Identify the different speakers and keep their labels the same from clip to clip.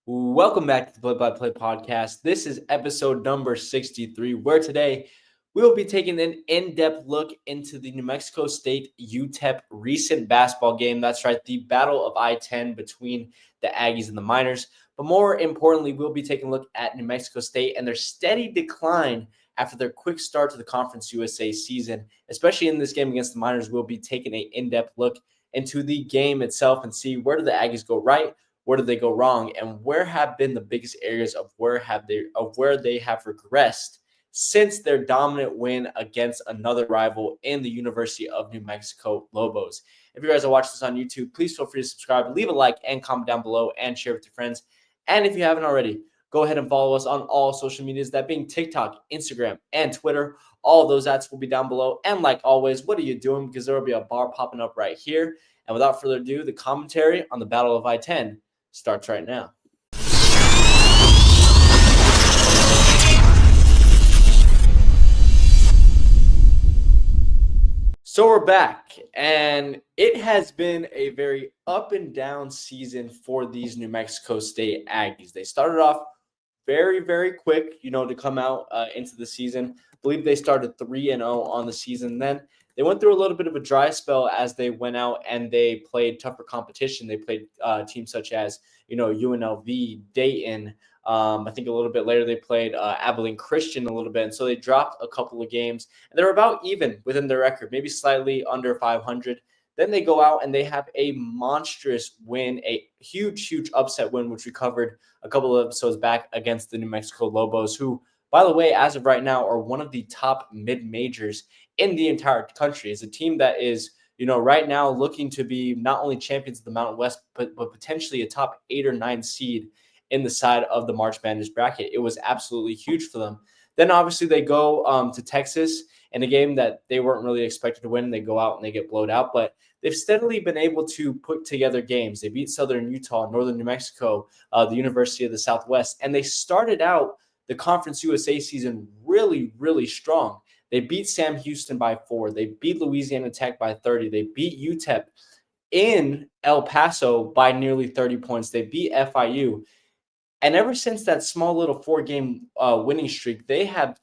Speaker 1: Welcome back to the Play by Play podcast. This is episode number 63, where today we will be taking an in depth look into the New Mexico State UTEP recent basketball game. That's right, the battle of I-10 between the Aggies and the Miners. But more importantly, we'll be taking a look at New Mexico State and their steady decline after their quick start to the Conference USA season. Especially in this game against the Miners, we'll be taking an in depth look into the game itself and see where do the Aggies go right, where did they go wrong, and where have been the biggest areas of where they have regressed since their dominant win against another rival in the University of New Mexico Lobos. If you guys are watching this on YouTube, please feel free to subscribe, leave a like, and comment down below, and share with your friends. And if you haven't already, go ahead and follow us on all social medias, that being TikTok, Instagram, and Twitter. All of those ads will be down below. And like always, what are you doing? Because there will be a bar popping up right here. And without further ado, the commentary on the Battle of I-10 starts right now. So we're back, and it has been a very up and down season for these New Mexico State Aggies. They started off very, very quick, to come out into the season. I believe they started 3-0 on the season. Then they went through a little bit of a dry spell as they went out and they played tougher competition. They played teams such as, UNLV, Dayton. I think a little bit later they played Abilene Christian a little bit. And so they dropped a couple of games. And they're about even within their record, maybe slightly under 500. Then they go out and they have a monstrous win, a huge, huge upset win, which we covered a couple of episodes back against the New Mexico Lobos, who, by the way, as of right now, are one of the top mid-majors in the entire country. It's a team that is, right now looking to be not only champions of the Mountain West, but potentially a top 8 or 9 seed in the side of the March Madness bracket. It was absolutely huge for them. Then obviously they go to Texas in a game that they weren't really expected to win. They go out and they get blowed out, but they've steadily been able to put together games. They beat Southern Utah, Northern New Mexico, the University of the Southwest, and they started out the Conference USA season really, really strong. They beat Sam Houston by 4. They beat Louisiana Tech by 30. They beat UTEP in El Paso by nearly 30 points. They beat FIU. And ever since that small little 4-game winning streak, they have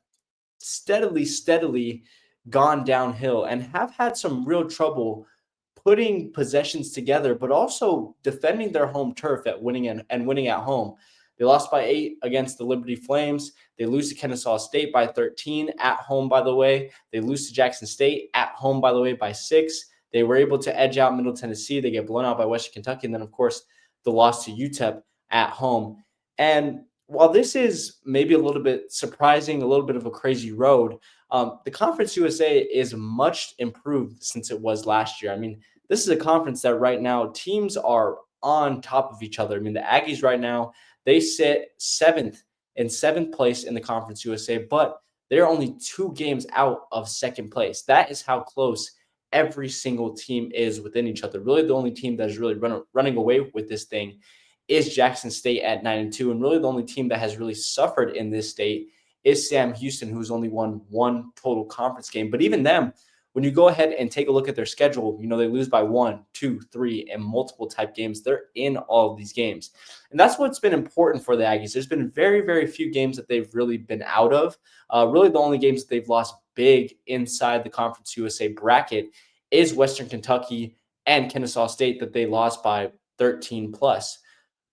Speaker 1: steadily gone downhill and have had some real trouble putting possessions together, but also defending their home turf at winning and winning at home. They lost by 8 against the Liberty Flames. They lose to Kennesaw State by 13 at home, by the way. They lose to Jackson State at home, by the way, by 6. They were able to edge out Middle Tennessee. They get blown out by Western Kentucky. And then, of course, the loss to UTEP at home. And while this is maybe a little bit surprising, a little bit of a crazy road, the Conference USA is much improved since it was last year. I mean, this is a conference that right now teams are on top of each other. I mean, the Aggies right now, they sit seventh place in the Conference USA, but they're only 2 games out of second place. That is how close every single team is within each other. Really, the only team that is really running away with this thing is Jackson State at 9-2. And really the only team that has really suffered in this state is Sam Houston, who's only won 1 total conference game. But even them, when you go ahead and take a look at their schedule, they lose by 1, 2, 3, and multiple type games. They're in all of these games. And that's what's been important for the Aggies. There's been very, very few games that they've really been out of. Really the only games that they've lost big inside the Conference USA bracket is Western Kentucky and Kennesaw State, that they lost by 13 plus.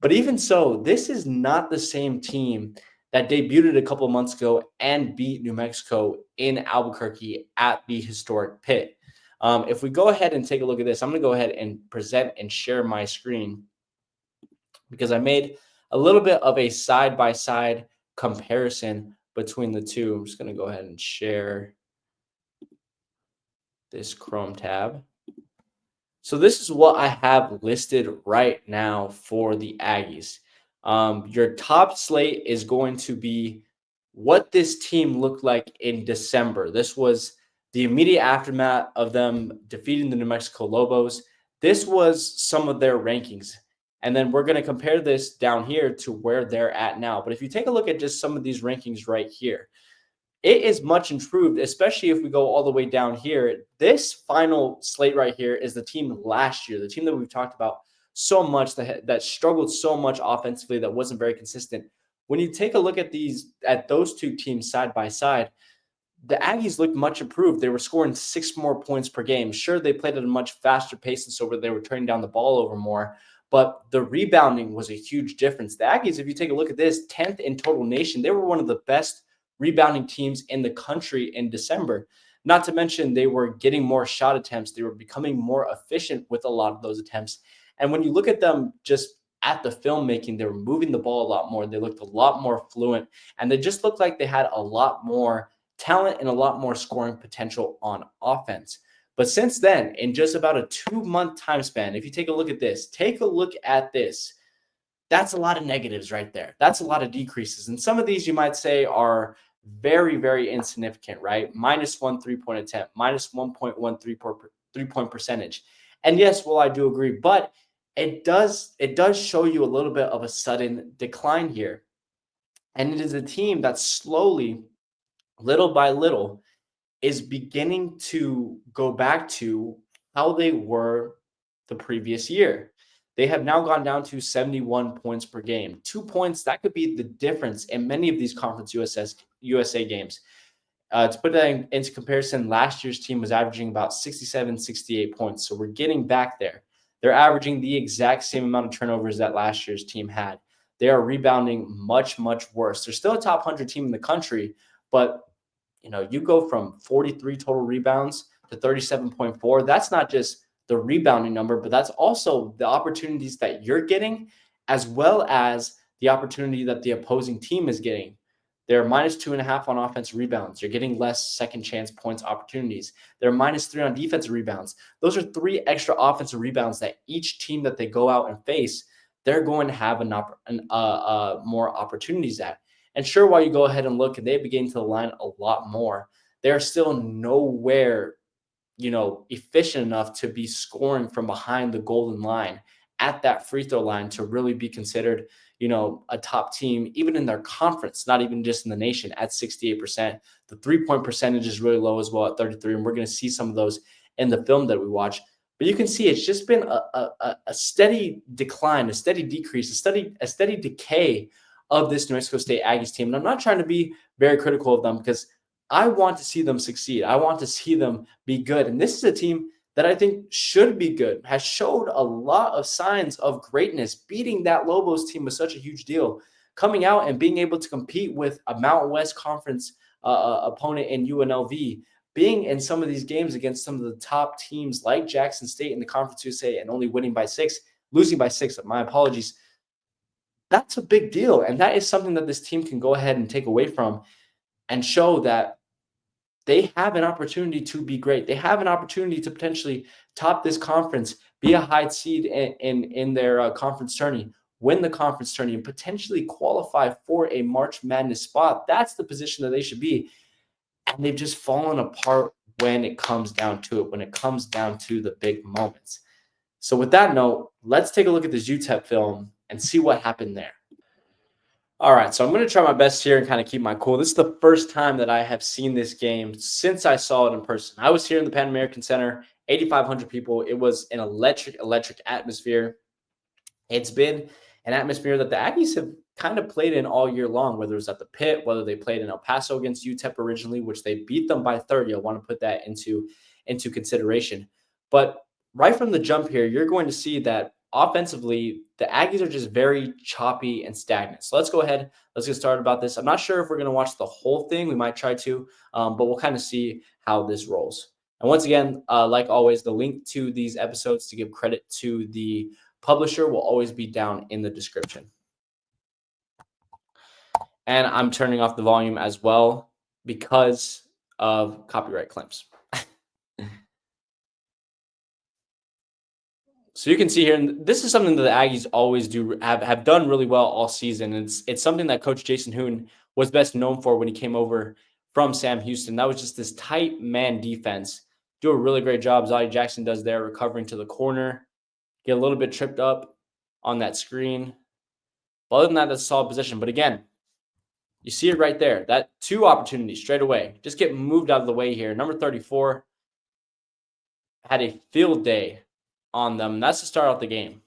Speaker 1: But even so, this is not the same team that debuted a couple of months ago and beat New Mexico in Albuquerque at the historic pit. If we go ahead and take a look at this, I'm going to go ahead and present and share my screen because I made a little bit of a side-by-side comparison between the two. I'm just going to go ahead and share this Chrome tab. So this is what I have listed right now for the Aggies. Your top slate is going to be what this team looked like in December. This was the immediate aftermath of them defeating the New Mexico Lobos. This was some of their rankings. And then we're going to compare this down here to where they're at now. But if you take a look at just some of these rankings right here, it is much improved, especially if we go all the way down here. This final slate right here is the team last year, the team that we've talked about so much, that struggled so much offensively, that wasn't very consistent. When you take a look at those two teams side by side, the Aggies looked much improved. They were scoring 6 more points per game. Sure, they played at a much faster pace, and so they were turning down the ball over more. But the rebounding was a huge difference. The Aggies, if you take a look at this, 10th in total nation, they were one of the best rebounding teams in the country in December. Not to mention, they were getting more shot attempts. They were becoming more efficient with a lot of those attempts. And when you look at them just at the filmmaking, they were moving the ball a lot more. They looked a lot more fluent, and they just looked like they had a lot more talent and a lot more scoring potential on offense. But since then, in just about a 2 month time span, if you take a look at this, that's a lot of negatives right there. That's a lot of decreases. And some of these you might say are very, very insignificant, right? -1 3-point attempt, -1.1 3-point percentage. And yes, well, I do agree, but it does show you a little bit of a sudden decline here. And it is a team that slowly, little by little, is beginning to go back to how they were the previous year. They have now gone down to 71 points per game. 2 points, that could be the difference in many of these Conference USA games. To put that into comparison, last year's team was averaging about 67, 68 points. So we're getting back there. They're averaging the exact same amount of turnovers that last year's team had. They are rebounding much, much worse. They're still a top 100 team in the country, but you go from 43 total rebounds to 37.4. That's not just the rebounding number, but that's also the opportunities that you're getting, as well as the opportunity that the opposing team is getting. They're -2.5 on offensive rebounds. You're getting less second chance points opportunities. They're -3 on defensive rebounds. Those are 3 extra offensive rebounds that each team that they go out and face, they're going to have more opportunities at. And sure, while you go ahead and look and they begin to line a lot more, they're still nowhere, efficient enough to be scoring from behind the golden line at that free throw line to really be considered, a top team, even in their conference, not even just in the nation at 68%. The 3-point percentage is really low as well at 33. And we're going to see some of those in the film that we watch. But you can see it's just been a steady decline, a steady decrease, a steady decay of this New Mexico State Aggies team. And I'm not trying to be very critical of them, because I want to see them succeed. I want to see them be good. And this is a team that I think should be good, has showed a lot of signs of greatness. Beating that Lobos team was such a huge deal. Coming out and being able to compete with a Mountain West Conference opponent in UNLV, being in some of these games against some of the top teams like Jackson State in the Conference USA and only losing by 6, my apologies. That's a big deal. And that is something that this team can go ahead and take away from and show that they have an opportunity to be great. They have an opportunity to potentially top this conference, be a high seed in their conference tourney, win the conference tourney, and potentially qualify for a March Madness spot. That's the position that they should be. And they've just fallen apart when it comes down to it, when it comes down to the big moments. So with that note, let's take a look at this UTEP film and see what happened there. All right, so I'm going to try my best here and kind of keep my cool. This is the first time that I have seen this game since I saw it in person. I was here in the Pan American Center, 8,500 people. It was an electric atmosphere. It's been an atmosphere that the Aggies have kind of played in all year long, whether it was at the Pit, whether they played in El Paso against UTEP originally, which they beat them by 30. I want to put that into consideration. But right from the jump here, you're going to see that offensively, the Aggies are just very choppy and stagnant. So let's go ahead. Let's get started about this. I'm not sure if we're going to watch the whole thing. We might try to, but we'll kind of see how this rolls. And once again, like always, the link to these episodes to give credit to the publisher will always be down in the description. And I'm turning off the volume as well because of copyright claims. So you can see here, and this is something that the Aggies always have done really well all season. It's something that Coach Jason Hoon was best known for when he came over from Sam Houston. That was just this tight man defense. Do a really great job. Zaire Jackson does there, recovering to the corner, get a little bit tripped up on that screen. But other than that, that's a solid position. But again, you see it right there. That 2 opportunities straight away. Just get moved out of the way here. Number 34 had a field day on them. That's to start out the game.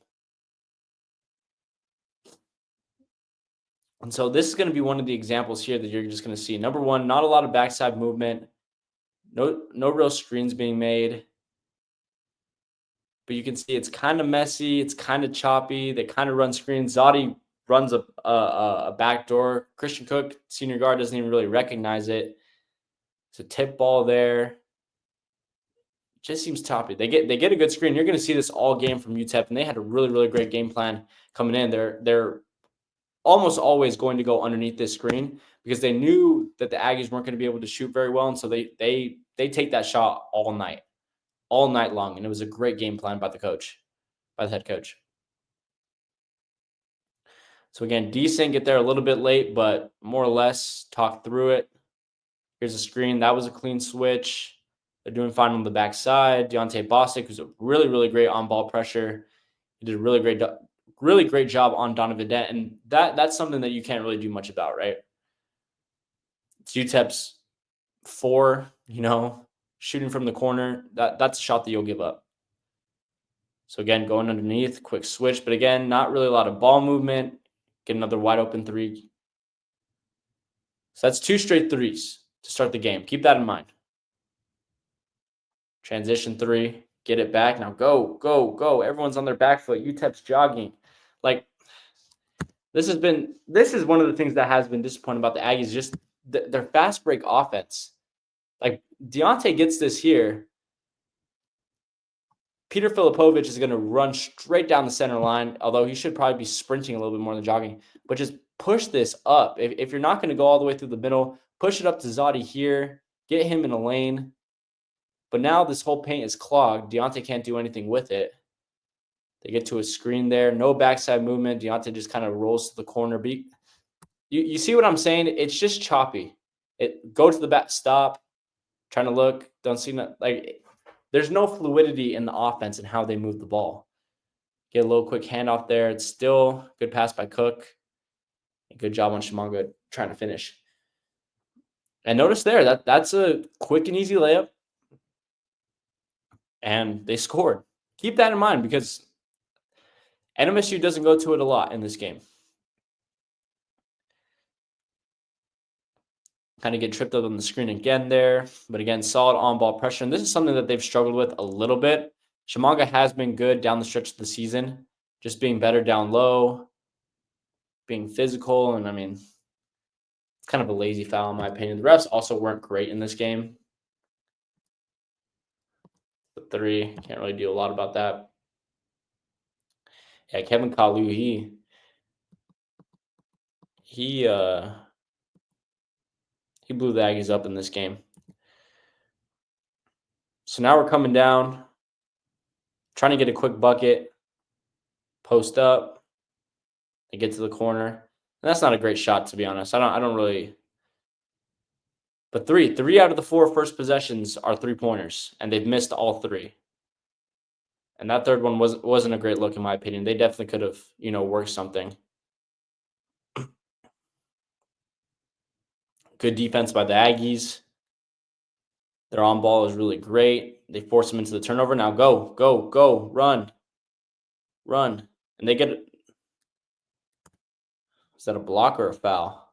Speaker 1: And so this is going to be one of the examples here that you're just going to see. Number one, not a lot of backside movement. No real screens being made. But you can see it's kind of messy. It's kind of choppy. They kind of run screens. Zadi runs a backdoor. Christian Cook, senior guard, doesn't even really recognize it. It's a tip ball there. Just seems choppy. They get a good screen. You're going to see this all game from UTEP, and they had a really great game plan coming in. They're almost always going to go underneath this screen because they knew that the Aggies weren't going to be able to shoot very well, and so they take that shot all night long, and it was a great game plan by the head coach. So again, decent, get there a little bit late, but more or less talk through it. Here's a screen. That was a clean switch. They're doing fine on the backside. Deontay Bostic, who's a really great on-ball pressure. He did a really great job on Donovan Dent, and that's something that you can't really do much about, right? It's UTEP's 4, shooting from the corner. That's a shot that you'll give up. So again, going underneath, quick switch, but again, not really a lot of ball movement. Get another wide open 3. So that's 2 straight 3s to start the game. Keep that in mind. Transition 3, get it back. Now go. Everyone's on their back foot. UTEP's jogging. Like, this is one of the things that has been disappointing about the Aggies, just their fast break offense. Like, Deontay gets this here. Peter Filipovic is going to run straight down the center line, although he should probably be sprinting a little bit more than jogging. But just push this up. If you're not going to go all the way through the middle, push it up to Zadi here. Get him in a lane. But now this whole paint is clogged. Deontay can't do anything with it. They get to a screen there. No backside movement. Deontay just kind of rolls to the corner. You see what I'm saying? It's just choppy. Go to the back, stop, trying to look, don't see nothing. Like, there's no fluidity in the offense and how they move the ball. Get a little quick handoff there. It's still good pass by Cook. Good job on Shimanga trying to finish. And notice there, that's a quick and easy layup. And they scored. Keep that in mind because NMSU doesn't go to it a lot in this game. Kind of get tripped up on the screen again there. But again, solid on-ball pressure. And this is something that they've struggled with a little bit. Shimanga has been good down the stretch of the season. Just being better down low. Being physical. And, I mean, it's kind of a lazy foul in my opinion. The refs also weren't great in this game. The 3. Can't really do a lot about that. Yeah, Kevin Kalu, he blew the Aggies up in this game. So now we're coming down, trying to get a quick bucket, post up, and get to the corner. And that's not a great shot, to be honest. I don't really. But 3 out of the 4 first possessions are 3-pointers, and they've missed all 3. And that third one wasn't a great look in my opinion. They definitely could have, worked something. Good defense by the Aggies. Their on ball is really great. They force them into the turnover. Now go, run. And they get it. Is that a block or a foul?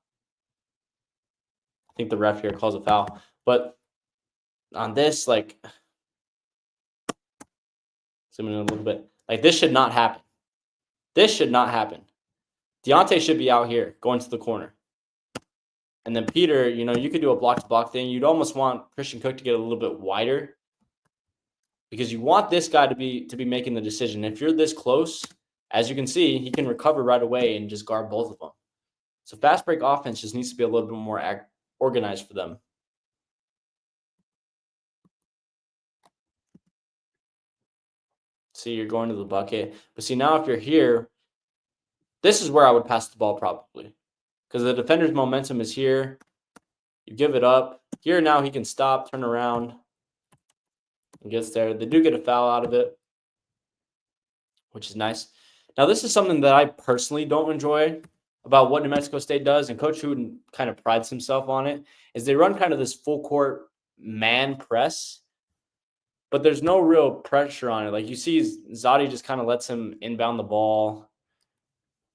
Speaker 1: I think the ref here calls a foul. But on this, like, zoom in a little bit. Like, this should not happen. Deontay should be out here going to the corner. And then Peter, you could do a block-to-block thing. You'd almost want Christian Cook to get a little bit wider because you want this guy to be making the decision. If you're this close, as you can see, he can recover right away and just guard both of them. So fast break offense just needs to be a little bit more organized for them. See, you're going to the bucket. But see, now if you're here, this is where I would pass the ball probably. Because the defender's momentum is here. You give it up. Here now he can stop, turn around, and gets there. They do get a foul out of it, which is nice. Now, this is something that I personally don't enjoy about what New Mexico State does, and Coach Hooten kind of prides himself on it, is they run kind of this full-court man press, but there's no real pressure on it. Like, you see Zadi just kind of lets him inbound the ball.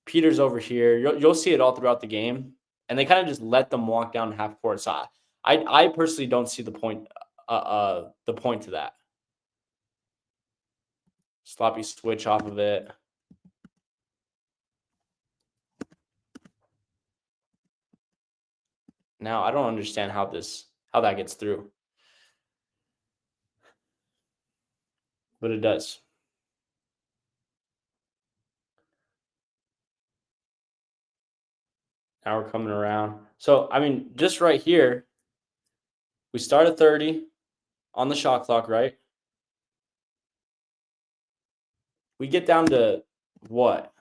Speaker 1: Peter's over here. You'll see it all throughout the game, and they kind of just let them walk down half court. So I personally don't see the point to that. Sloppy switch off of it. Now I don't understand how that gets through, but it does. Now we're coming around. So I mean, just right here, we start at 30 on the shot clock, right? We get down to what?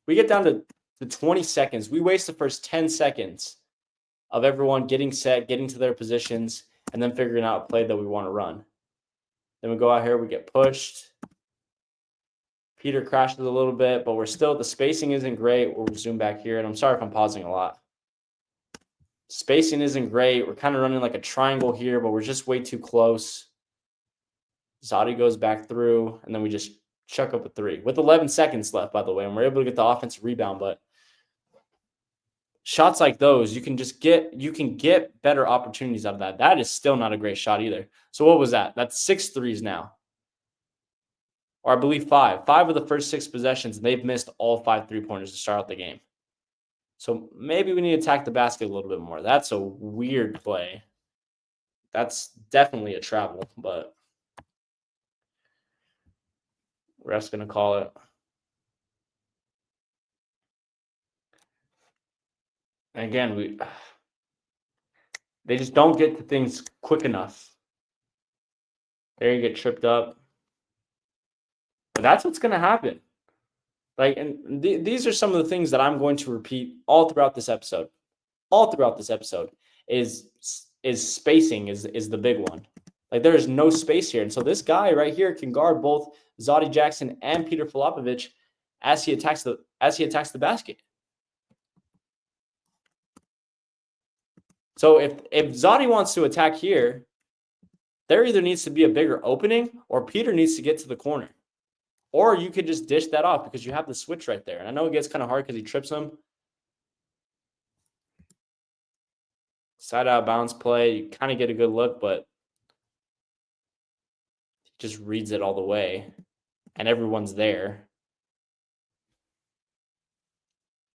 Speaker 1: We get down to 20 seconds. We waste the first 10 seconds of everyone getting set, getting to their positions, and then figuring out a play that we want to run. Then we go out here, we get pushed. Peter crashes a little bit, but the spacing isn't great. We'll zoom back here, and I'm sorry if I'm pausing a lot. Spacing isn't great. We're kind of running like a triangle here, but we're just way too close. Zadi goes back through, and then we just chuck up a three with 11 seconds left, by the way, and we're able to get the offensive rebound. But shots like those, you can get better opportunities out of that. That is still not a great shot either. So what was that? That's 6 threes now. Or I believe 5. 5 of the first 6 possessions, and they've missed all 5 3-pointers to start out the game. So maybe we need to attack the basket a little bit more. That's a weird play. That's definitely a travel, but ref's going to call it. And again, they just don't get to things quick enough. There you get tripped up. But that's what's going to happen. Like, and these are some of the things that I'm going to repeat all throughout this episode. All throughout this episode is spacing is the big one. Like, there is no space here. And so this guy right here can guard both Zadi Jackson and Peter Filipovic as he attacks the basket. So if Zadi wants to attack here, there either needs to be a bigger opening or Peter needs to get to the corner. Or you could just dish that off because you have the switch right there. And I know it gets kind of hard because he trips him. Side out bounce play, you kind of get a good look, but he just reads it all the way. And everyone's there.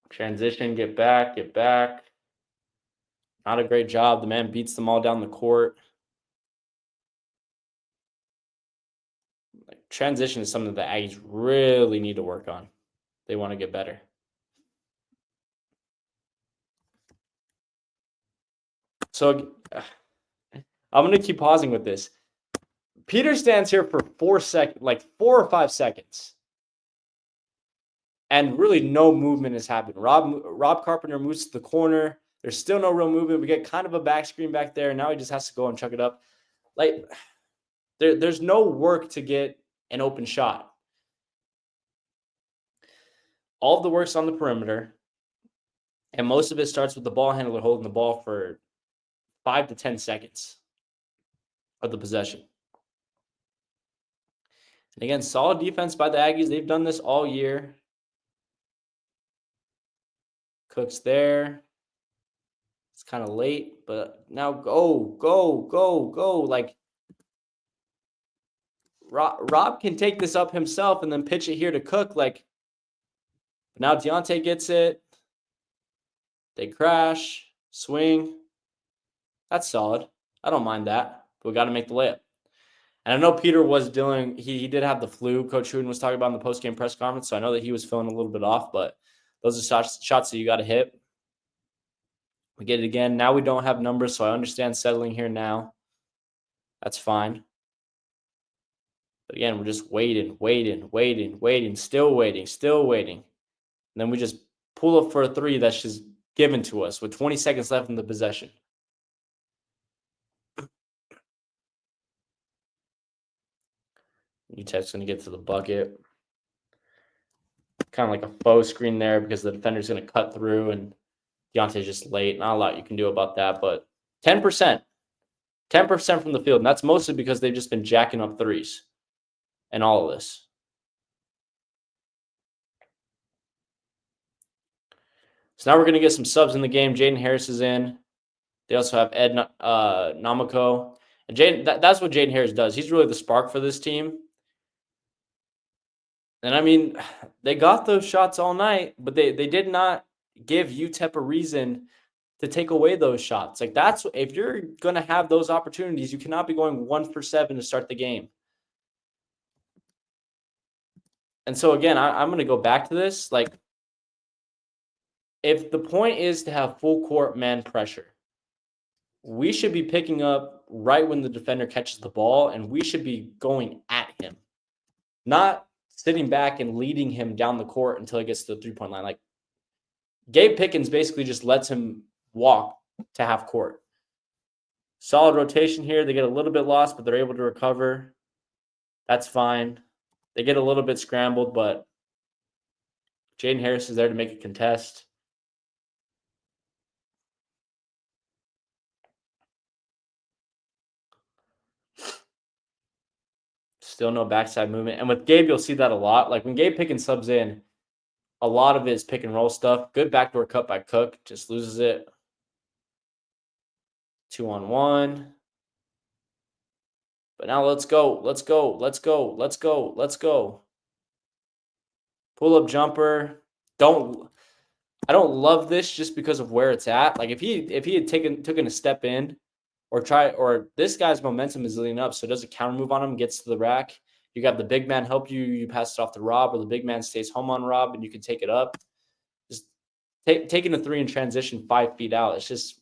Speaker 1: Transition, get back. Not a great job. The man beats them all down the court. Transition is something that Aggies really need to work on. They want to get better. So I'm going to keep pausing with this. Peter stands here for 4 or 5 seconds. And really no movement has happened. Rob Carpenter moves to the corner. There's still no real movement. We get kind of a back screen back there. Now he just has to go and chuck it up. Like, there's no work to get an open shot. All of the work's on the perimeter. And most of it starts with the ball handler holding the ball for 5 to 10 seconds of the possession. And again, solid defense by the Aggies. They've done this all year. Cook's there. It's kind of late, but now go. Like, Rob can take this up himself and then pitch it here to Cook. Like, now Deontay gets it. They crash, swing. That's solid. I don't mind that, but we got to make the layup. And I know Peter was dealing, he did have the flu. Coach Hooten was talking about in the post-game press conference, so I know that he was feeling a little bit off, but those are shots that you got to hit. We get it again. Now we don't have numbers, so I understand settling here now. That's fine. But again, we're just waiting, still waiting. And then we just pull up for a three that's just given to us with 20 seconds left in the possession. UTEP's going to get to the bucket. Kind of like a faux screen there because the defender's going to cut through and Deontay's just late. Not a lot you can do about that, but 10%. 10% from the field. And that's mostly because they've just been jacking up threes and all of this. So now we're going to get some subs in the game. Jaden Harris is in. They also have Ed Namako. And that's what Jaden Harris does. He's really the spark for this team. And I mean, they got those shots all night, but they did not give UTEP a reason to take away those shots. Like, that's if you're going to have those opportunities, you cannot be going 1 for 7 to start the game. And so again, I'm going to go back to this. Like, if the point is to have full court man pressure, we should be picking up right when the defender catches the ball, and we should be going at him, not sitting back and leading him down the court until he gets to the 3-point line. Like, Gabe Pickens basically just lets him walk to half court. Solid rotation here. They get a little bit lost, but they're able to recover. That's fine. They get a little bit scrambled, but Jaden Harris is there to make a contest. Still no backside movement. And with Gabe, you'll see that a lot. Like, when Gabe Pickens subs in, a lot of it is pick and roll stuff. Good backdoor cut by Cook. Just loses it. 2-on-1. But now let's go. Let's go. Let's go. Let's go. Let's go. Pull-up jumper. I don't love this just because of where it's at. Like, if he had taken a step in or this guy's momentum is leading up, so does a counter move on him, gets to the rack. You got the big man help you. You pass it off to Rob, or the big man stays home on Rob, and you can take it up. Just taking a 3 in transition 5 feet out. It's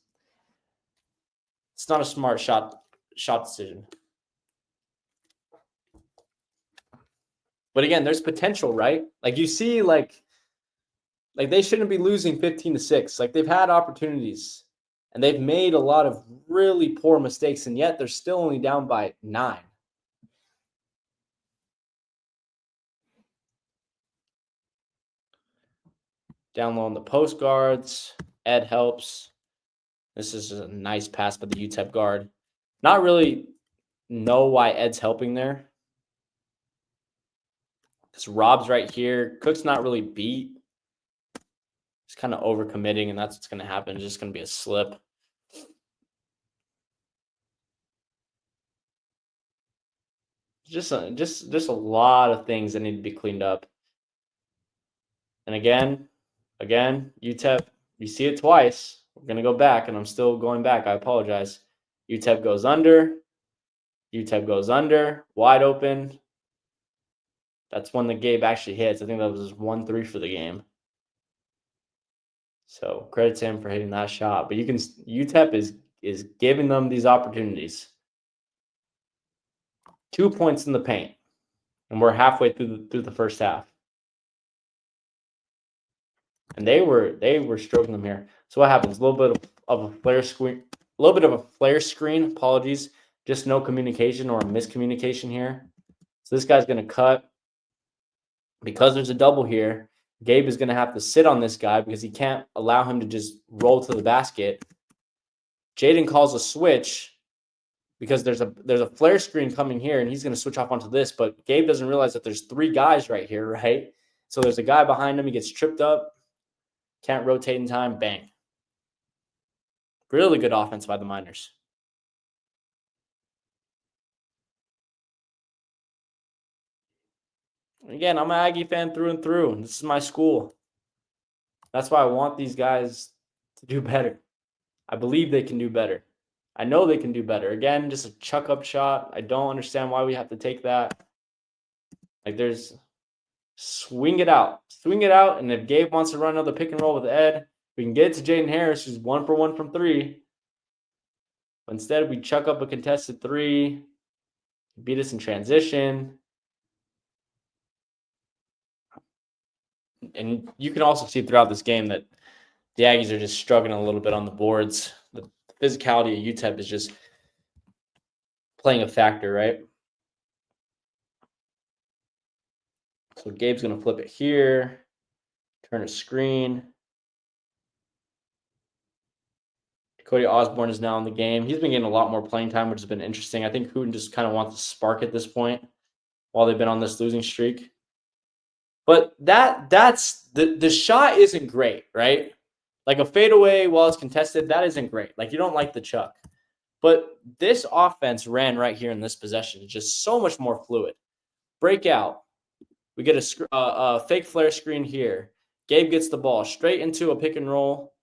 Speaker 1: not a smart shot decision. But again, there's potential, right? Like, you see, like they shouldn't be losing 15-6. Like, they've had opportunities, and they've made a lot of really poor mistakes, and yet they're still only down by 9. Down low on the post guards. Ed helps. This is a nice pass by the UTEP guard. Not really know why Ed's helping there, because Rob's right here. Cook's not really beat. He's kind of overcommitting, and that's what's going to happen. It's just going to be a slip. Just a lot of things that need to be cleaned up. And again, UTEP, you see it twice. We're going to go back, and I'm still going back. I apologize. UTEP goes under. UTEP goes under. Wide open. That's when the Gabe actually hits. I think that was 1-3 for the game. So credit to him for hitting that shot. But UTEP is giving them these opportunities. 2 points in the paint, and we're halfway through the first half. And they were stroking them here. So what happens? A little bit of a flare screen. A little bit of a flare screen. Apologies. Just no communication or a miscommunication here. So this guy's going to cut. Because there's a double here, Gabe is going to have to sit on this guy because he can't allow him to just roll to the basket. Jaden calls a switch because there's a flare screen coming here, and he's going to switch off onto this. But Gabe doesn't realize that there's 3 guys right here, right? So there's a guy behind him. He gets tripped up. Can't rotate in time. Bang. Really good offense by the Miners. Again, I'm an Aggie fan through and through. This is my school. That's why I want these guys to do better. I believe they can do better. I know they can do better. Again, just a chuck-up shot. I don't understand why we have to take that. Like, there's swing it out. Swing it out, and if Gabe wants to run another pick and roll with Ed, we can get it to Jaden Harris, who's 1 for 1 from 3. But instead, we chuck up a contested 3. Beat us in transition. And you can also see throughout this game that the Aggies are just struggling a little bit on the boards. The physicality of UTEP is just playing a factor, right? So Gabe's going to flip it here, turn a screen. Cody Osborne is now in the game. He's been getting a lot more playing time, which has been interesting. I think Hooten just kind of wants to spark at this point while they've been on this losing streak. But that's the shot isn't great, right? Like a fadeaway while it's contested, that isn't great. Like you don't like the chuck. But this offense ran right here in this possession. It's just so much more fluid. Breakout. We get a fake flare screen here. Gabe gets the ball straight into a pick and roll.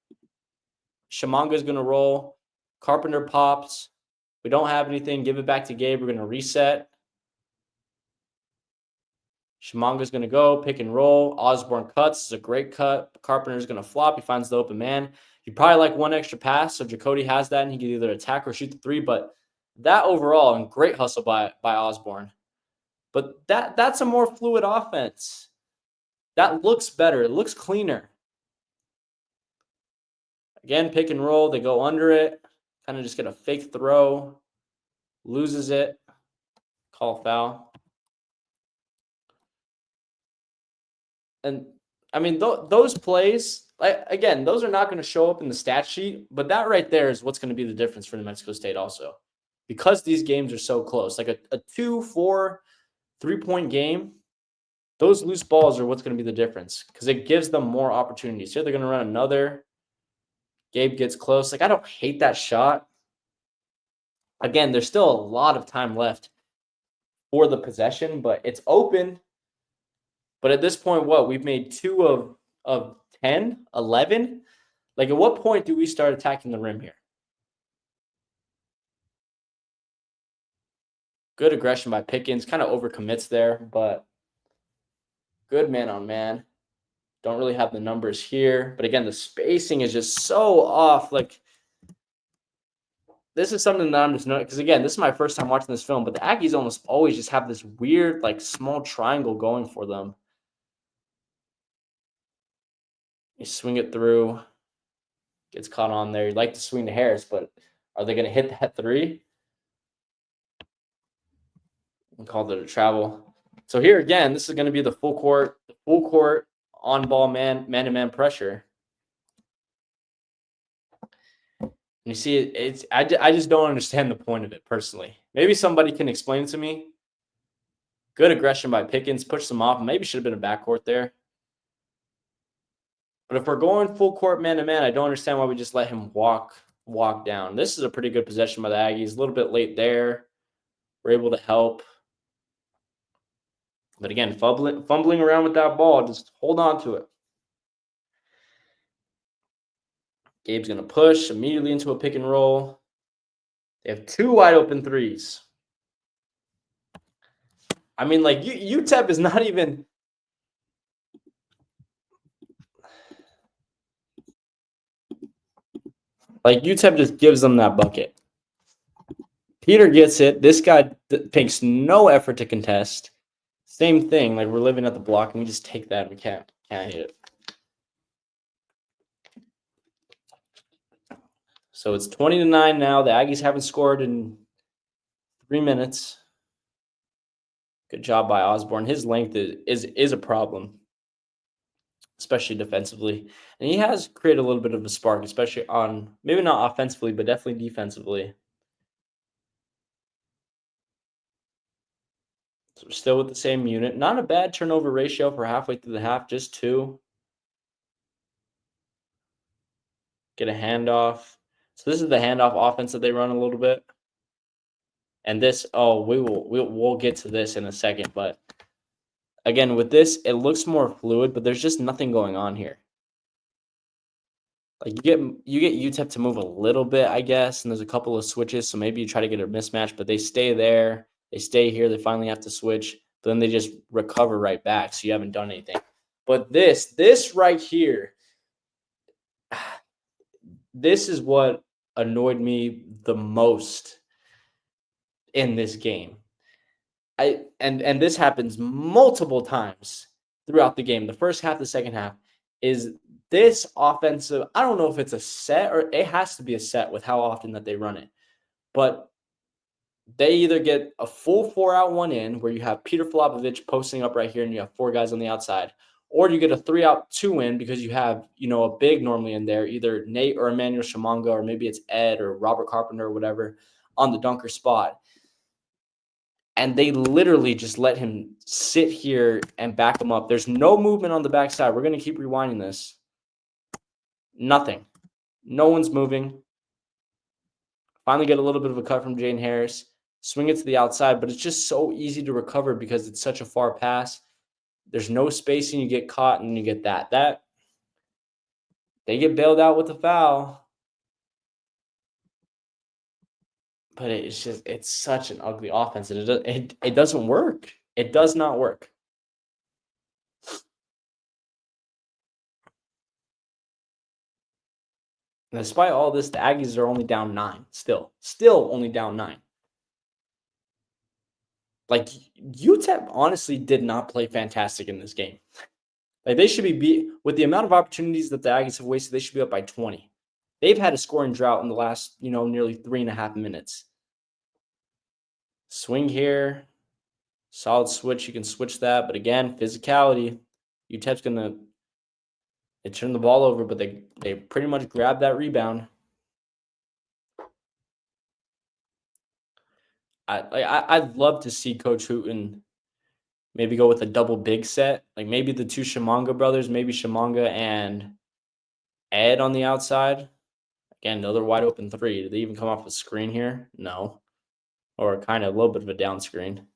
Speaker 1: Shamanga's going to roll. Carpenter pops. We don't have anything. Give it back to Gabe. We're going to reset. Shamanga's going to go. Pick and roll. Osborne cuts. It's a great cut. Carpenter's going to flop. He finds the open man. You probably like one extra pass, so Jacody has that, and he can either attack or shoot the three. But that overall, and great hustle by Osborne. But that's a more fluid offense. That looks better. It looks cleaner. Again, pick and roll. They go under it. Kind of just get a fake throw. Loses it. Call foul. And, I mean, those plays, again, those are not going to show up in the stat sheet. But that right there is what's going to be the difference for New Mexico State also. Because these games are so close. Like a 2, 4, 3-point game, those loose balls are what's going to be the difference. Because it gives them more opportunities. Here they're going to run another. Gabe gets close. Like, I don't hate that shot. Again, there's still a lot of time left for the possession, but it's open. But at this point, what? We've made 2 of 10, 11? Like, at what point do we start attacking the rim here? Good aggression by Pickens. Kind of overcommits there, but good man-on-man. Don't really have the numbers here. But again, the spacing is just so off. Like, this is something that I'm just noticing. Because, again, this is my first time watching this film. But the Aggies almost always just have this weird, like, small triangle going for them. You swing it through. Gets caught on there. You'd like to swing to Harris, but are they going to hit that three? And called it a travel. So here again, this is going to be the full court on-ball man-to-man pressure. And you see, it's I just don't understand the point of it personally. Maybe somebody can explain it to me. Good aggression by Pickens, pushed them off. Maybe should have been a backcourt there. But if we're going full court man-to-man, I don't understand why we just let him walk down. This is a pretty good possession by the Aggies. A little bit late there. We're able to help. But again, fumbling around with that ball, just hold on to it. Gabe's going to push immediately into a pick and roll. They have 2 wide open threes. I mean, like, UTEP is not even – like, UTEP just gives them that bucket. Peter gets it. This guy takes no effort to contest. Same thing. Like, we're living at the block, and we just take that. We can't hit it. So it's 20-9 now. The Aggies haven't scored in 3 minutes. Good job by Osborne. His length is a problem, especially defensively. And he has created a little bit of a spark, especially on maybe not offensively, but definitely defensively. So we're still with the same unit. Not a bad turnover ratio for halfway through the half, just 2. Get a handoff. So this is the handoff offense that they run a little bit. And this, we'll get to this in a second. But again, with this, it looks more fluid, but there's just nothing going on here. Like you get UTEP to move a little bit, I guess, and there's a couple of switches, so maybe you try to get a mismatch, but they stay there. They stay here. They finally have to switch, but then they just recover right back, so you haven't done anything. But this right here, this is what annoyed me the most in this game. And this happens multiple times throughout the game. The first half, the second half, is this offensive. I don't know if it's a set or it has to be a set with how often that they run it. But they either get a full 4-out 1 in where you have Peter Filipovic posting up right here and you have 4 guys on the outside, or you get a 3-out 2 in because you have, a big normally in there, either Nate or Emmanuel Shamanga, or maybe it's Ed or Robert Carpenter or whatever on the dunker spot. And they literally just let him sit here and back him up. There's no movement on the backside. We're going to keep rewinding this. Nothing. No one's moving. Finally get a little bit of a cut from Jane Harris. Swing it to the outside, but it's just so easy to recover because it's such a far pass. There's no spacing. You get caught, and you get that. They get bailed out with a foul. But it's such an ugly offense, and it doesn't work. It does not work. And despite all this, the Aggies are only down 9. Still only down 9. Like, UTEP honestly did not play fantastic in this game. Like, they should be with the amount of opportunities that the Aggies have wasted, they should be up by 20. They've had a scoring drought in the last, nearly 3.5 minutes. Swing here. Solid switch. You can switch that. But again, physicality. UTEP's going to turn the ball over, but they pretty much grab that rebound. I'd love to see Coach Hooten maybe go with a double big set. Like maybe the two Shimanga brothers, maybe Shimanga and Ed on the outside. Again, another wide open three. Did they even come off a screen here? No. Or kind of a little bit of a down screen.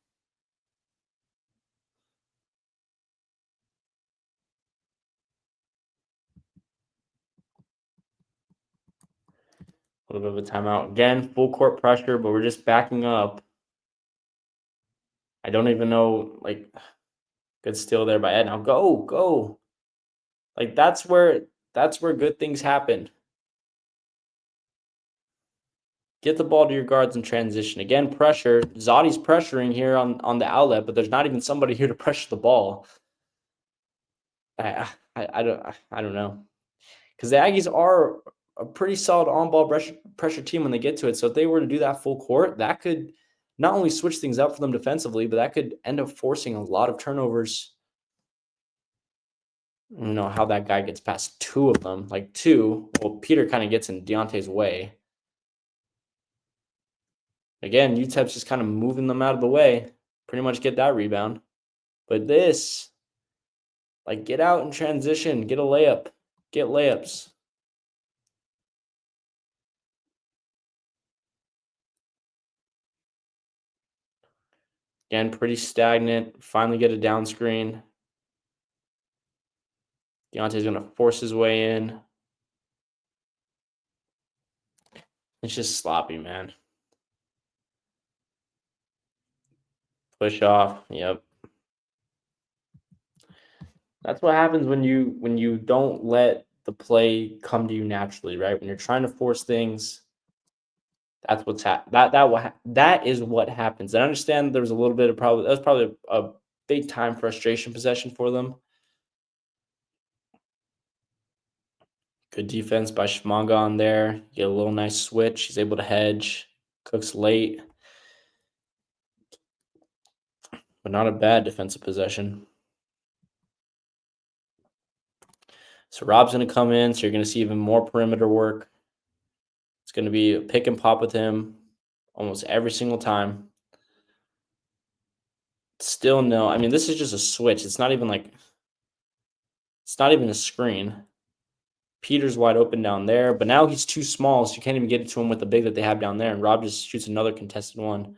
Speaker 1: A little bit of a timeout. Again, full court pressure, but we're just backing up. I don't even know, like, good steal there by Ed. Now go. Like that's where good things happen. Get the ball to your guards in transition. Again, pressure. Zotti's pressuring here on the outlet, but there's not even somebody here to pressure the ball. I don't know. Because the Aggies are a pretty solid on-ball pressure team when they get to it. So if they were to do that full court, that could not only switch things up for them defensively, but that could end up forcing a lot of turnovers. I don't know how that guy gets past 2 of them. Like 2. Well, Peter kind of gets in Deontay's way. Again, UTEP's just kind of moving them out of the way. Pretty much get that rebound. But this, like, get out in transition. Get a layup. Get layups. Again, pretty stagnant. Finally get a down screen. Deontay's going to force his way in. It's just sloppy, man. Push off. Yep. That's what happens when you don't let the play come to you naturally, right? When you're trying to force things, that's what's that is what happens. I understand there was a little bit of that was probably a big time frustration possession for them. Good defense by Shimanga on there. Get a little nice switch. He's able to hedge. Cooks late. But not a bad defensive possession. So Rob's going to come in. So you're going to see even more perimeter work. It's going to be a pick and pop with him almost every single time. Still no. I mean, this is just a switch. It's not even a screen. Peter's wide open down there, but now he's too small, so you can't even get it to him with the big that they have down there. And Rob just shoots another contested one.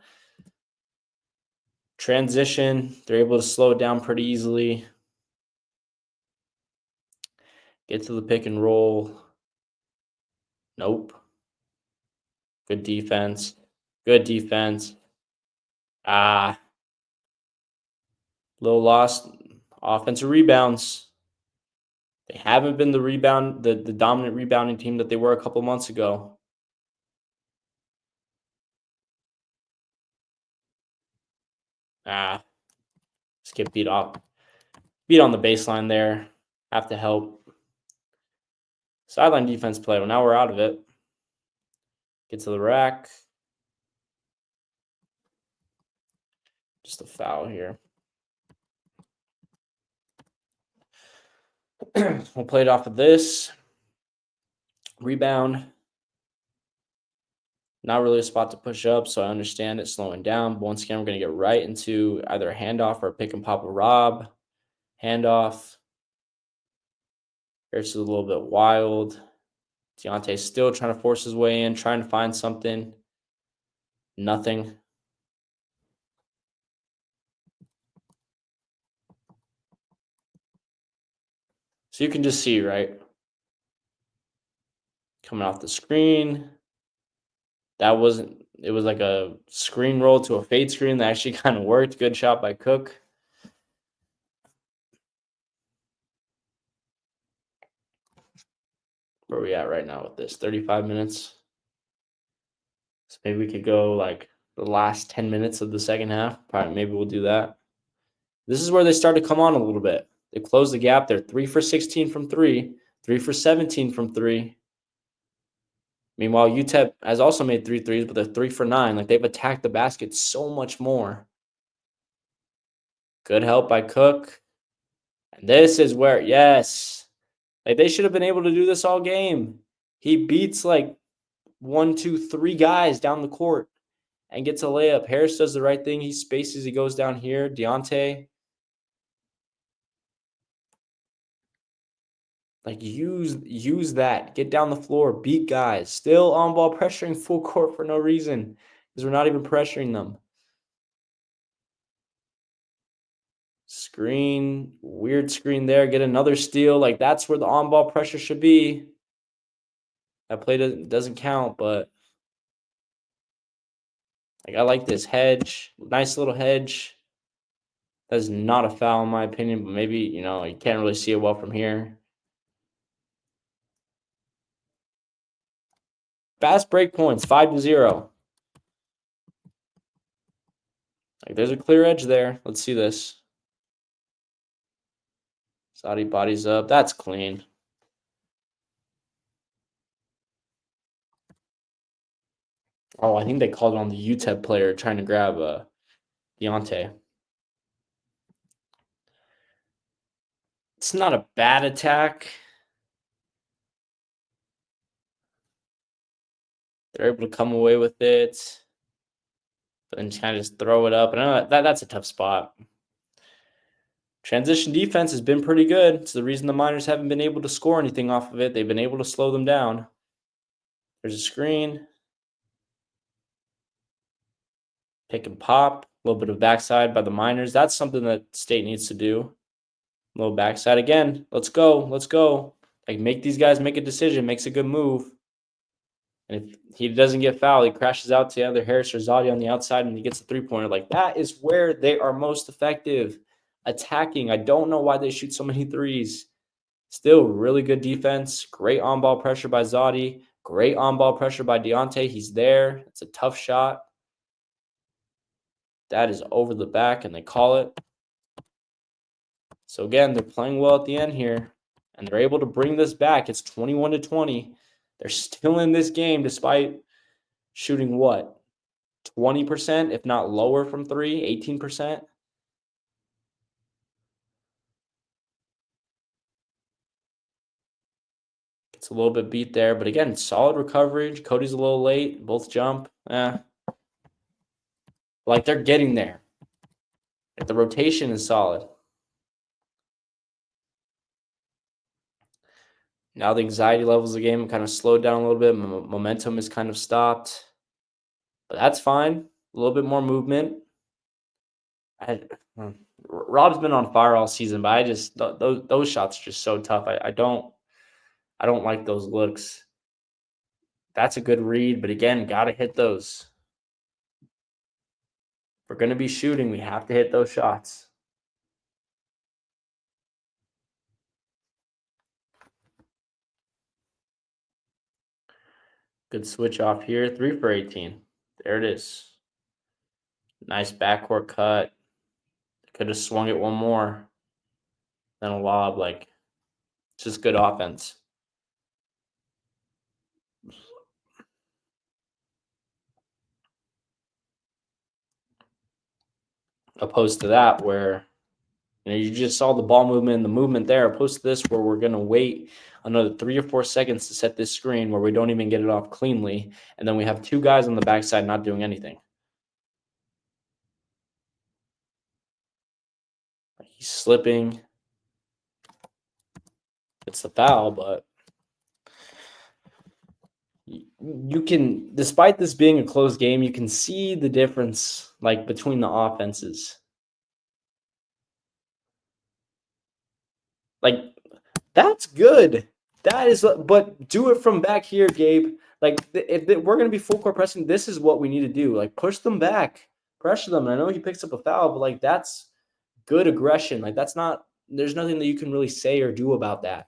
Speaker 1: Transition. They're able to slow it down pretty easily. Get to the pick and roll. Nope. Good defense. Little lost. Offensive rebounds. They haven't been the dominant rebounding team that they were a couple months ago. Just get beat on the baseline there. Have to help. Sideline defense play. Well, now we're out of it. Get to the rack. Just a foul here. We'll play it off of this. Rebound. Not really a spot to push up, so I understand it slowing down. But once again, we're going to get right into either a handoff or a pick and pop with Rob. Handoff. Here's a little bit wild. Deontay's still trying to force his way in, trying to find something. Nothing. So you can just see, right? Coming off the screen. That wasn't, it was like a screen roll to a fade screen that actually kind of worked. Good shot by Cook. Where are we at right now with this? 35 minutes. So maybe we could go like the last 10 minutes of the second half. Probably, maybe we'll do that. This is where they start to come on a little bit. They close the gap. They're 3 for 16 from three, 3 for 17 from three. Meanwhile, UTEP has also made 3 threes, but they're 3 for 9. Like, they've attacked the basket so much more. Good help by Cook. And this is where, yes, like they should have been able to do this all game. He beats like 1, 2, 3 guys down the court and gets a layup. Harris does the right thing. He spaces. He goes down here. Deontay. Like, use that. Get down the floor. Beat guys. Still on ball pressuring full court for no reason because we're not even pressuring them. Screen. Weird screen there. Get another steal. Like, that's where the on ball pressure should be. That play doesn't count, but like, I like this hedge. Nice little hedge. That is not a foul in my opinion, but maybe, you can't really see it well from here. Fast break points, 5-0. Like, there's a clear edge there. Let's see this. Saudi bodies up. That's clean. Oh, I think they called on the UTEP player trying to grab Deontay. It's not a bad attack. They're able to come away with it, but then kind of just throw it up. And that's a tough spot. Transition defense has been pretty good. It's the reason the Miners haven't been able to score anything off of it. They've been able to slow them down. There's a screen. Pick and pop. A little bit of backside by the Miners. That's something that State needs to do. A little backside again. Let's go. Let's go. Like, make these guys make a decision. Makes a good move. And if he doesn't get fouled, he crashes out to either Harris or Zadi on the outside, and he gets a three-pointer. Like, that is where they are most effective. Attacking. I don't know why they shoot so many threes. Still really good defense. Great on-ball pressure by Zadi. Great on-ball pressure by Deontay. He's there. It's a tough shot. That is over the back, and they call it. So, again, they're playing well at the end here, and they're able to bring this back. It's 21-20. They're still in this game despite shooting what? 20%, if not lower from three, 18%. It's a little bit beat there, but again, solid recovery. Cody's a little late. Both jump. Like, they're getting there. The rotation is solid. Now the anxiety levels of the game kind of slowed down a little bit. Momentum is kind of stopped. But that's fine. A little bit more movement. Rob's been on fire all season, but I just those shots are just so tough. I don't like those looks. That's a good read, but again, gotta hit those. If we're gonna be shooting, we have to hit those shots. Good switch off here. 3 for 18. There it is. Nice backcourt cut. Could have swung it one more. Then a lob. Like, it's just good offense. Opposed to that, where you just saw the ball movement and the movement there. Opposed to this, where we're going to wait another 3 or 4 seconds to set this screen, where we don't even get it off cleanly, and then we have 2 guys on the backside not doing anything. He's slipping. It's the foul, but you can, despite this being a close game, you can see the difference like between the offenses. Like that's good. That is, but do it from back here, Gabe. Like if we're gonna be full court pressing, this is what we need to do. Like push them back, pressure them. And I know he picks up a foul, but like that's good aggression. Like that's not. There's nothing that you can really say or do about that.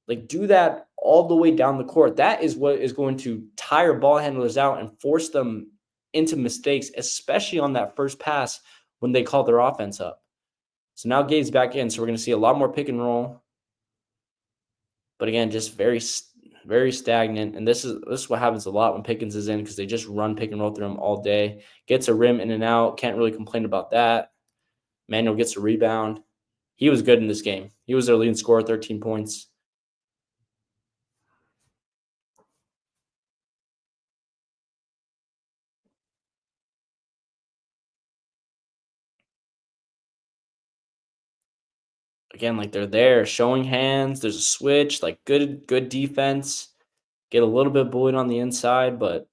Speaker 1: Like do that all the way down the court. That is what is going to tire ball handlers out and force them into mistakes, especially on that first pass when they call their offense up. So now Gabe's back in. So we're going to see a lot more pick and roll. But again, just very stagnant. And this is what happens a lot when Pickens is in because they just run pick and roll through him all day. Gets a rim in and out. Can't really complain about that. Manuel gets a rebound. He was good in this game. He was their leading scorer, 13 points. Again, like they're there showing hands. There's a switch, like good defense. Get a little bit bullied on the inside, but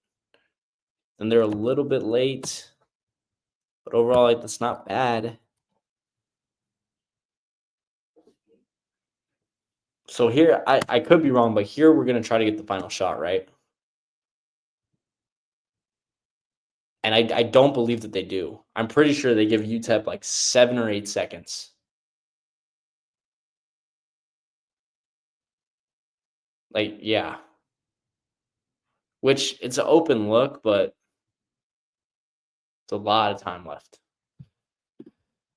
Speaker 1: then they're a little bit late. But overall, like that's not bad. So here, I could be wrong, but here we're gonna try to get the final shot, right? And I don't believe that they do. I'm pretty sure they give UTEP like 7 or 8 seconds. Like, yeah. Which it's an open look, but it's a lot of time left.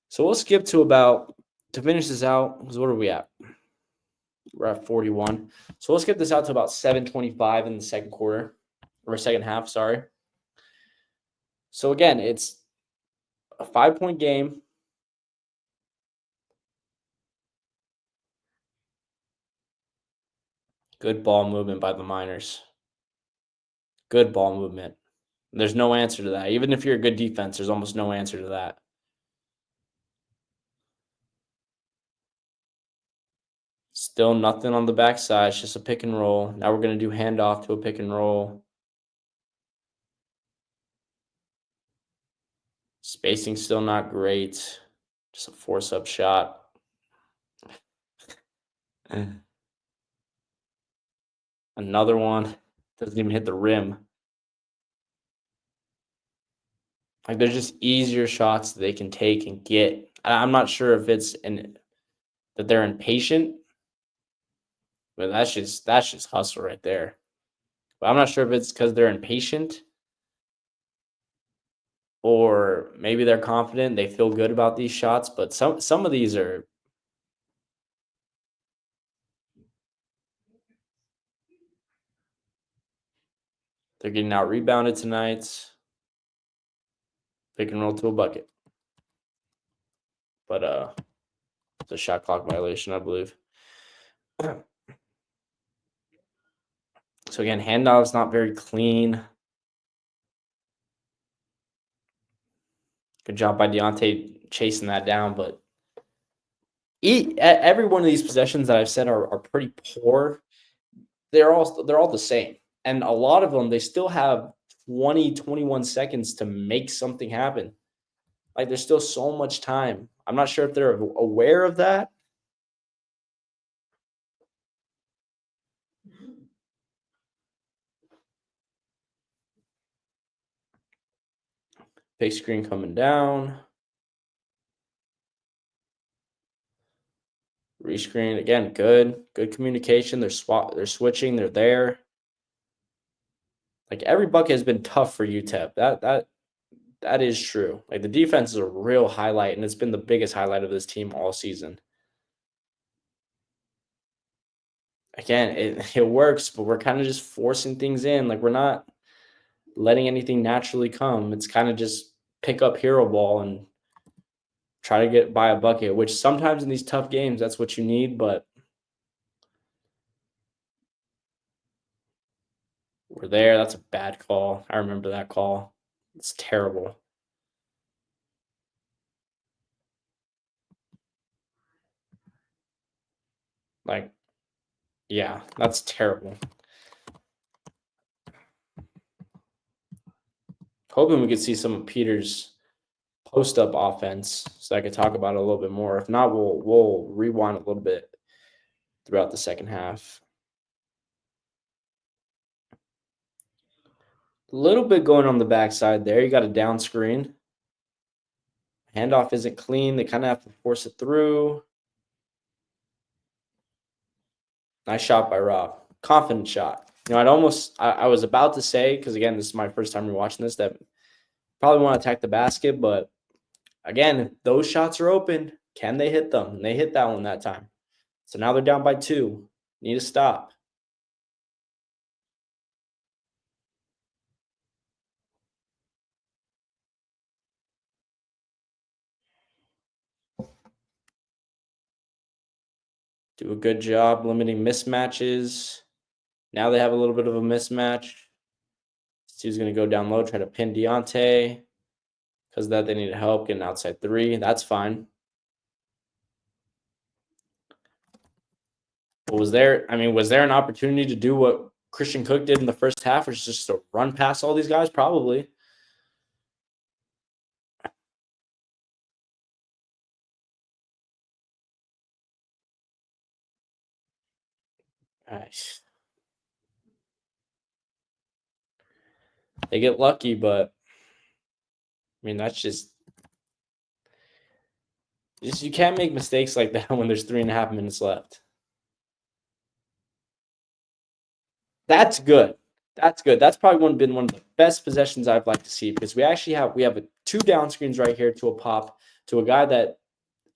Speaker 1: So we'll skip to about to finish this out, because what are we at? We're at 41. So let's get this out to about 7:25 in the second quarter, or second half, sorry. So again, it's a 5-point game. Good ball movement by the Miners. Good ball movement. There's no answer to that. Even if you're a good defense, there's almost no answer to that. Still nothing on the backside. It's just a pick and roll. Now we're going to do handoff to a pick and roll. Spacing still not great. Just a force-up shot. Another one. Doesn't even hit the rim. Like there's just easier shots that they can take and get. I'm not sure if it's that they're impatient, but that's just hustle right there. But I'm not sure if it's because they're impatient or maybe they're confident, they feel good about these shots. But some of these are they're getting out rebounded tonight. Pick and roll to a bucket. But it's a shot clock violation, I believe. So again, handoff's not very clean. Good job by Deontay chasing that down, but every one of these possessions that I've said are pretty poor. They're all the same, and a lot of them they still have 20, 21 seconds to make something happen. Like there's still so much time. I'm not sure if they're aware of that. Big screen coming down. Rescreen again, good communication. They're switching, they're there. Like every bucket has been tough for UTEP. That is true. Like the defense is a real highlight, and it's been the biggest highlight of this team all season. Again, it works, but we're kind of just forcing things in. Like we're not letting anything naturally come. It's kind of just pick up hero ball and try to get by a bucket, which sometimes in these tough games, that's what you need, but we're there. That's a bad call. I remember that call. It's terrible. Like, yeah, that's terrible. Hoping we could see some of Peter's post up offense so I could talk about it a little bit more. If not, we'll rewind a little bit throughout the second half. A little bit going on the backside there. You got a down screen. Handoff isn't clean. They kind of have to force it through. Nice shot by Rob. Confident shot. I was about to say, because again, this is my first time rewatching this, that probably want to attack the basket, but again, if those shots are open, can they hit them? And they hit that one that time. So now they're down by 2. Need to stop. Do a good job limiting mismatches. Now they have a little bit of a mismatch. Stu's going to go down low, try to pin Deontay. Because of that, they need help getting outside 3. That's fine. But was there an opportunity to do what Christian Cook did in the first half, which is just to run past all these guys? Probably. Nice. They get lucky, but I mean, that's just you can't make mistakes like that when there's 3.5 minutes left. That's good. That's good. That's probably been one of the best possessions I've liked to see because we have 2 down screens right here to a pop to a guy that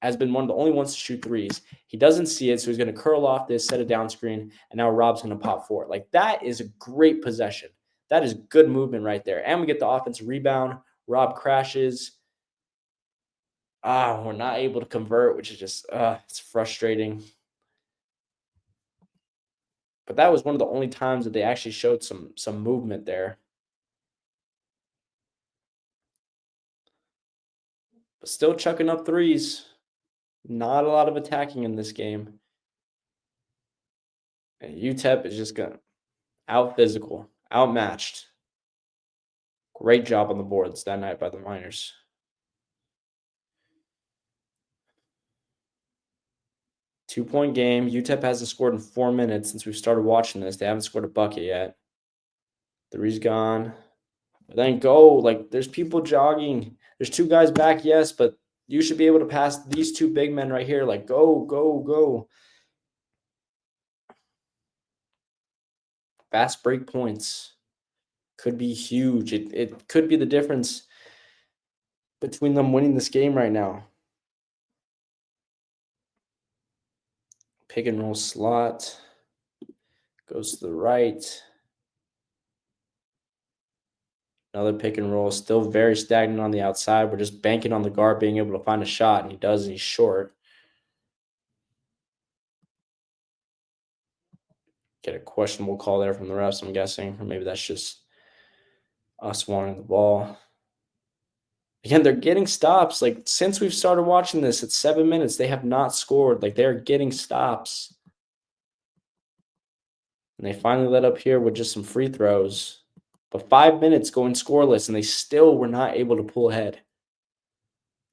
Speaker 1: has been one of the only ones to shoot threes. He doesn't see it, so he's going to curl off this, set a down screen, and now Rob's going to pop for it. Like, that is a great possession. That is good movement right there. And we get the offensive rebound. Rob crashes. We're not able to convert, which is just, it's frustrating. But that was one of the only times that they actually showed some movement there. But still chucking up threes. Not a lot of attacking in this game. And UTEP is just going to out-physical, outmatched. Great job on the boards that night by the Miners. Two-point game. UTEP hasn't scored in 4 minutes since we started watching this. They haven't scored a bucket yet. Three's gone. But then go. Like, there's people jogging. There's 2 guys back, yes, but you should be able to pass these 2 big men right here. Like, go, go, go. Fast break points could be huge. It could be the difference between them winning this game right now. Pick and roll slot. Goes to the right. Another pick and roll. Still very stagnant on the outside. We're just banking on the guard being able to find a shot, and he does, and he's short. Get a questionable call there from the refs, I'm guessing. Or maybe that's just us wanting the ball. Again, they're getting stops. Like, since we've started watching this, at 7 minutes, they have not scored. Like, they're getting stops. And they finally let up here with just some free throws. But 5 minutes going scoreless, and they still were not able to pull ahead.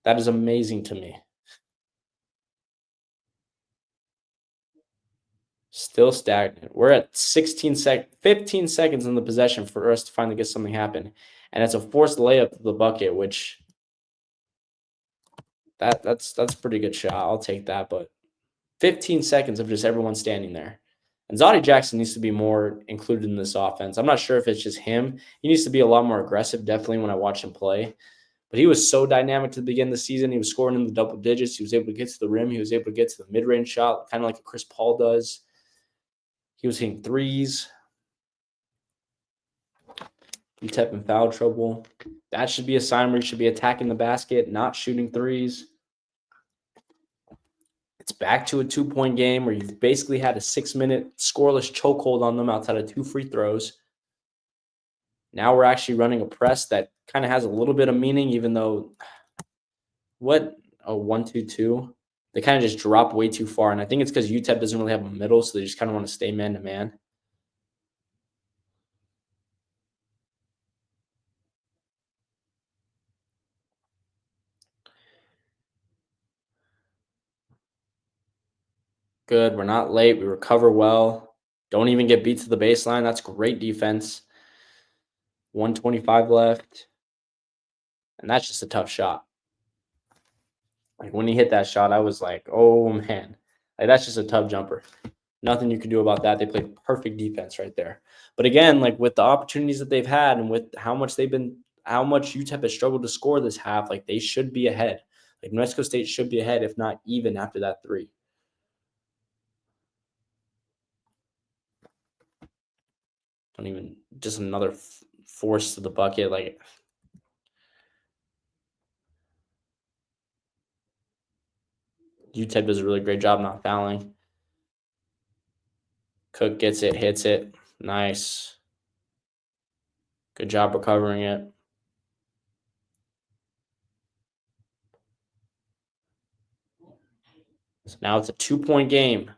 Speaker 1: That is amazing to me. Still stagnant. We're at 15 seconds in the possession for us to finally get something happen. And it's a forced layup to the bucket, which that's a pretty good shot. I'll take that. But 15 seconds of just everyone standing there. And Zoddy Jackson needs to be more included in this offense. I'm not sure if it's just him. He needs to be a lot more aggressive, definitely, when I watch him play. But he was so dynamic to begin the season. He was scoring in the double digits. He was able to get to the rim. He was able to get to the mid-range shot, kind of like Chris Paul does. He was hitting threes. UTEP in foul trouble. That should be a sign where he should be attacking the basket, not shooting threes. It's back to a 2-point game where you've basically had a 6-minute scoreless chokehold on them outside of 2 free throws. Now we're actually running a press that kind of has a little bit of meaning, even though 1-2-2. They kind of just drop way too far. And I think it's because UTEP doesn't really have a middle, so they just kind of want to stay man-to-man. good. We're not late. We recover well. Don't even get beat to the baseline. That's great defense. 125 left. And that's just a tough shot. Like when he hit that shot, I was like, oh man. Like that's just a tough jumper. Nothing you can do about that. They played perfect defense right there. But again, like with the opportunities that they've had and with how much UTEP has struggled to score this half, like they should be ahead. Like New Mexico State should be ahead, if not even after that three. Don't even just another force to the bucket. Like UTEP does a really great job not fouling. Cook gets it, hits it. Nice. Good job recovering it. So now it's a 2-point game.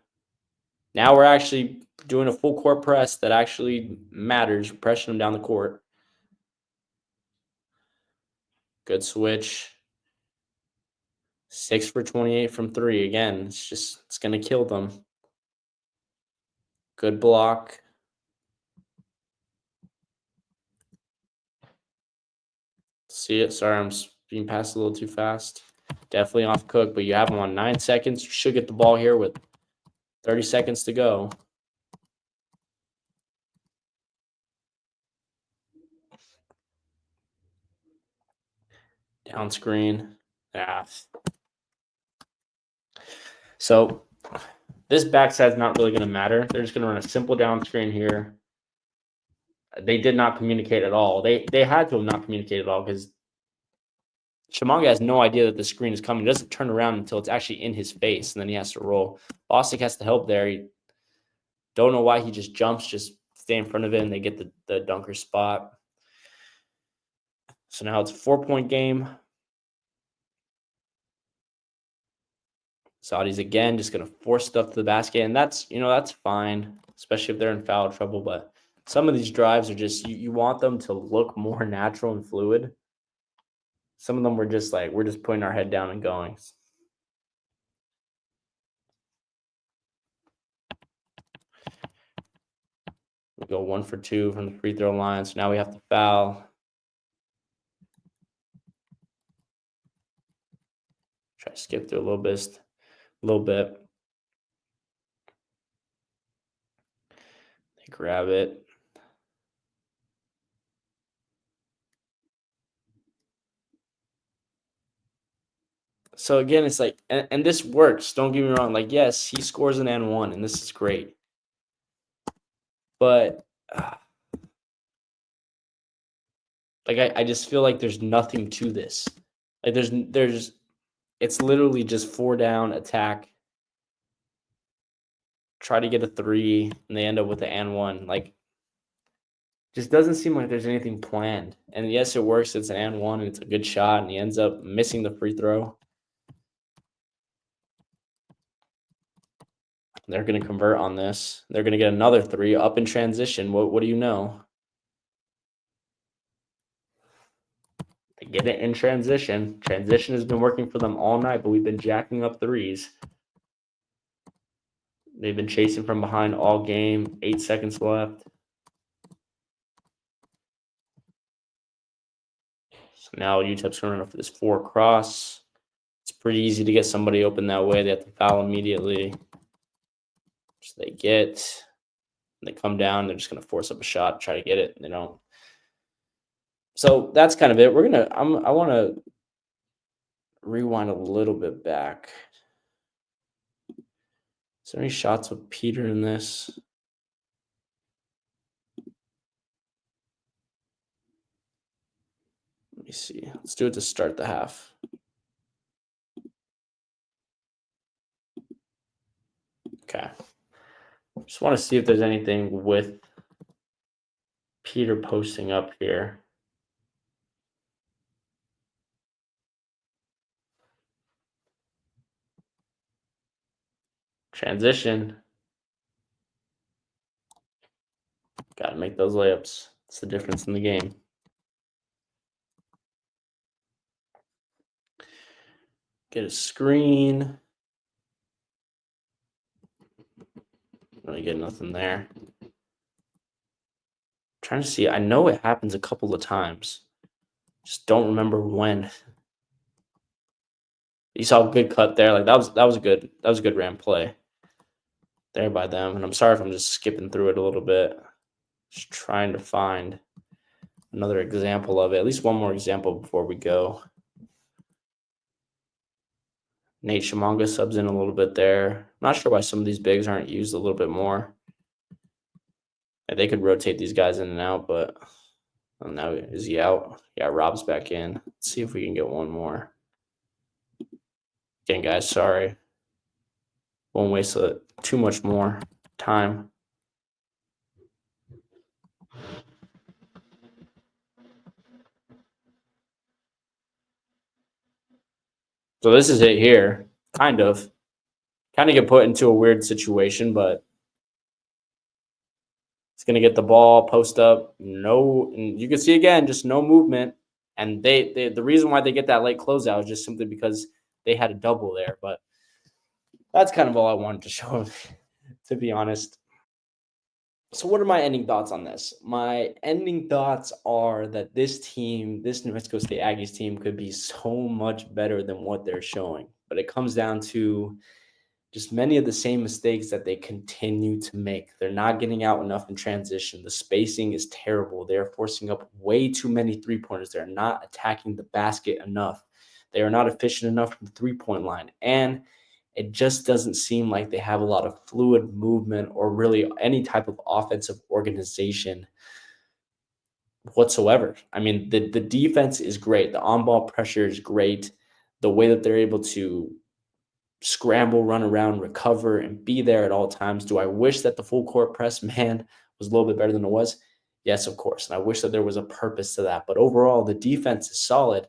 Speaker 1: Now we're actually doing a full court press that actually matters, pressing them down the court. Good switch. 6 for 28 from 3. Again, it's going to kill them. Good block. See it? Sorry, I'm being passed a little too fast. Definitely off Cook, but you have him on 9 seconds. You should get the ball here with 30 seconds to go. Down screen. Yeah. So this backside's not really going to matter. They're just going to run a simple down screen here. They did not communicate at all. They had to have not communicated at all because Chimanga has no idea that the screen is coming. He doesn't turn around until it's actually in his face, and then he has to roll. Bostic has to help there. He don't know why he just jumps, just stay in front of it, and they get the dunker spot. So now it's a 4-point game. Saudis again just going to force stuff to the basket, and that's fine, especially if they're in foul trouble. But some of these drives are just you want them to look more natural and fluid. Some of them were just like we're just putting our head down and going. We go 1 for 2 from the free throw line, so now we have to foul. Try to skip through a little bit. They grab it. So again, it's like, and this works. Don't get me wrong. Like, yes, he scores an and one, and this is great. But like, I just feel like there's nothing to this. Like, it's literally just 4 down attack. Try to get a 3, and they end up with an and one. Like, just doesn't seem like there's anything planned. And yes, it works. It's an and one, and it's a good shot, and he ends up missing the free throw. They're going to convert on this. They're going to get another 3 up in transition. What do you know? They get it in transition. Transition has been working for them all night, but we've been jacking up 3s. They've been chasing from behind all game. 8 seconds left. So now UTEP's going to run for this 4 cross. It's pretty easy to get somebody open that way. They have to foul immediately. So they come down. They're just going to force up a shot, try to get it. They don't. So that's kind of it. I want to rewind a little bit back. Is there any shots with Peter in this? Let me see. Let's do it to start the half. Okay. Just want to see if there's anything with Peter posting up here. Transition. Got to make those layups. It's the difference in the game. Get a screen. Really get nothing there. Trying to see. I know it happens a couple of times. Just don't remember when. You saw a good cut there. Like that was a good ram play there by them. And I'm sorry if I'm just skipping through it a little bit. Just trying to find another example of it. At least one more example before we go. Nate Shamanga subs in a little bit there. Not sure why some of these bigs aren't used a little bit more. And they could rotate these guys in and out, but now is he out? Yeah, Rob's back in. Let's see if we can get one more. Again, guys, sorry. Won't waste too much more time. So this is it here, kind of get put into a weird situation, but it's going to get the ball, post up, no, and you can see again, just no movement. And the reason why they get that late closeout is just simply because they had a double there. But that's kind of all I wanted to show, to be honest. So what are my ending thoughts on this? My ending thoughts are that this team, this New Mexico State Aggies team, could be so much better than what they're showing. But it comes down to just many of the same mistakes that they continue to make. They're not getting out enough in transition. The spacing is terrible. They're forcing up way too many three-pointers. They're not attacking the basket enough. They are not efficient enough from the three-point line. And it just doesn't seem like they have a lot of fluid movement or really any type of offensive organization whatsoever. I mean, the defense is great. The on-ball pressure is great. The way that they're able to scramble, run around, recover, and be there at all times. Do I wish that the full court press, man, was a little bit better than it was? Yes, of course. And I wish that there was a purpose to that. But overall, the defense is solid.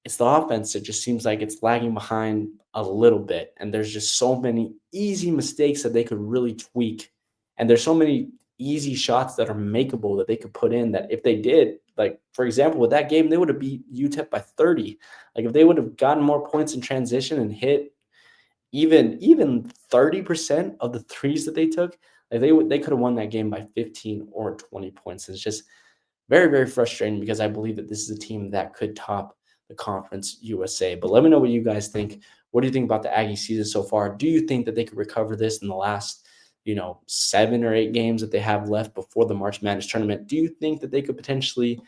Speaker 1: It's the offense that just seems like it's lagging behind a little bit. And there's just so many easy mistakes that they could really tweak. And there's so many easy shots that are makeable that they could put in that if they did, like, for example, with that game, they would have beat UTEP by 30. Like, if they would have gotten more points in transition and hit even 30% of the threes that they took, like they could have won that game by 15 or 20 points. It's just very, very frustrating because I believe that this is a team that could top the Conference USA. But let me know what you guys think. What do you think about the Aggie season so far? Do you think that they could recover this in the last, 7 or 8 games that they have left before the March Madness tournament? Do you think that they could potentially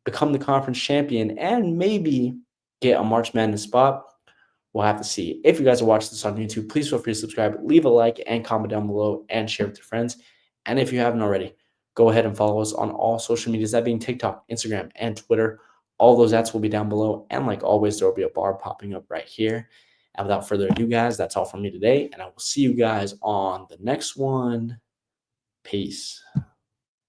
Speaker 1: become the conference champion and maybe get a March Madness spot? We'll have to see. If you guys are watching this on YouTube, please feel free to subscribe, leave a like, and comment down below, and share with your friends. And if you haven't already, go ahead and follow us on all social medias, that being TikTok, Instagram, and Twitter. All those ads will be down below. And like always, there will be a bar popping up right here. And without further ado, guys, that's all from me today. And I will see you guys on the next one. Peace.